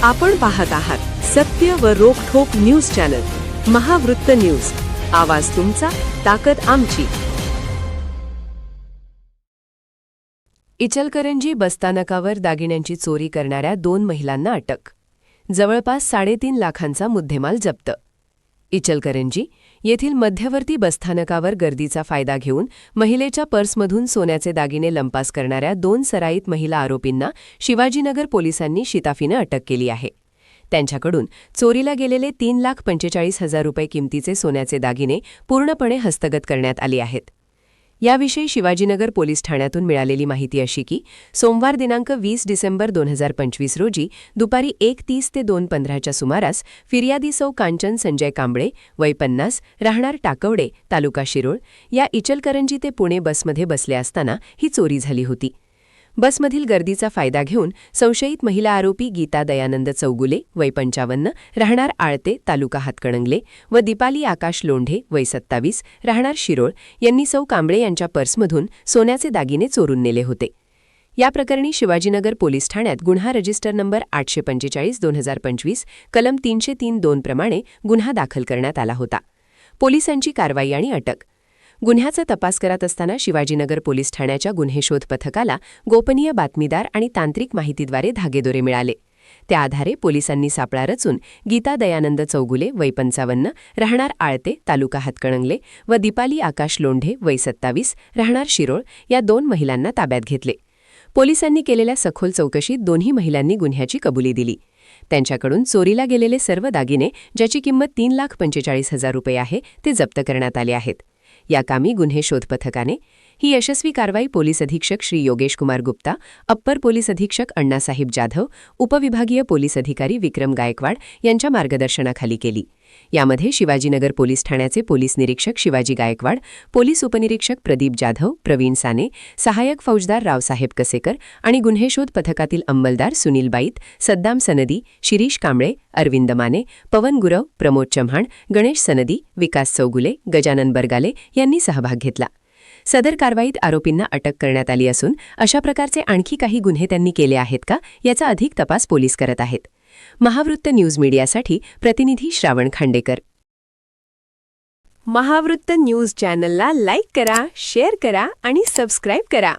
आपण पाहत आहात सत्य व रोखठोक न्यूज चॅनल महावृत्त न्यूज. आवाज तुमचा, ताकद आमची. इचलकरंजी बसस्थानकावर दागिन्यांची चोरी करणाऱ्या 2 महिलांना अटक. जवळपास 3.5 लाखांचा मुद्देमाल जप्त. इचलकरंजी येथील मध्यवर्ती बसस्थानकावर गर्दीचा फायदा घेऊन महिलेच्या पर्समधून सोन्याचे दागिने लंपास करणाऱ्या 2 सराईत महिला आरोपींना शिवाजीनगर पोलिसांनी शिताफीनं अटक केली आहे. त्यांच्याकडून चोरीला गेलेले 3,45,000 रुपये किमतीचे सोन्याचे दागिने पूर्णपणे हस्तगत करण्यात आले आहेत. याविषयी शिवाजीनगर पोलीस ठाण्यातून मिळालेली माहिती अशी की सोमवार दिनांक 20 डिसेंबर 2025 रोजी दुपारी 1:30 ते 2:15च्या सुमारास फिर्यादी सौ कांचन संजय कांबळे वय 50 राहणार टाकवडे तालुका शिरोळ या इचलकरंजी ते पुणे बसमध्ये बसले असताना ही चोरी झाली होती. बसमधील गर्दीचा फायदा घेऊन संशयित महिला आरोपी गीता दयानंद चौगुले वय 55 राहणार आळते तालुका हातकणंगले व दीपाली आकाश लोंढे वय 27 राहणार शिरोळ यांनी सौ कांबळे यांच्या पर्समधून सोन्याचे दागिने चोरून नेले होते. या प्रकरणी शिवाजीनगर पोलीस ठाण्यात गुन्हा रजिस्टर नंबर 845/2025 कलम 303(2) प्रमाणे गुन्हा दाखल करण्यात आला होता. पोलिसांची कारवाई आणि अटक. गुन्ह्याचा तपास करत असताना शिवाजीनगर पोलीस ठाण्याच्या गुन्हे शोध पथकाला गोपनीय बातमीदार आणि तांत्रिक माहितीद्वारे धागेदोरे मिळाले. त्या आधारे पोलिसांनी सापळा रचून गीता दयानंद चौगुले वय 55 राहणार आळते तालुका हातकणंगले व दीपाली आकाश लोंढे वय 27 राहणार शिरोळ या 2 महिलांना ताब्यात घेतले. पोलिसांनी केलेल्या सखोल चौकशीत दोन्ही महिलांनी गुन्ह्याची कबुली दिली. त्यांच्याकडून चोरीला गेलेले सर्व दागिने ज्याची किंमत 3,45,000 रुपये आहे ते जप्त करण्यात आले आहेत. या कामी गुन्हे शोध पथकाने ही यशस्वी कारवाई पोलीस अधीक्षक श्री योगेश कुमार गुप्ता, अप्पर पोलीस अधीक्षक अण्णासाहेब जाधव, उपविभागीय पोलीस अधिकारी विक्रम गायकवाड यांच्या मार्गदर्शनाखाली केली. यामध्ये शिवाजीनगर पोलीस ठाण्याचे पोलीस निरीक्षक शिवाजी गायकवाड, पोलीस उपनिरीक्षक प्रदीप जाधव, प्रवीण साने, सहाय्यक फौजदार रावसाहेब कसेकर आणि गुन्हे शोध पथकातील अंमलदार सुनील बाईत, सद्दाम सनदी, शिरीष कांबळे, अरविंद माने, पवन गुरव, प्रमोद चव्हाण, गणेश सनदी, विकास चौगुले, गजानन बरगाले यांनी सहभाग घेतला. सदर कारवाईत आरोपींना अटक करण्यात आली असून अशा प्रकारचे आणखी काही गुन्हे त्यांनी केले आहेत का याचा अधिक तपास पोलीस करत आहेत. महावृत्त न्यूज मीडियासाठी प्रतिनिधी श्रावण खांडेकर. महावृत्त न्यूज चॅनलला लाईक करा, शेअर करा आणि सबस्क्राईब करा.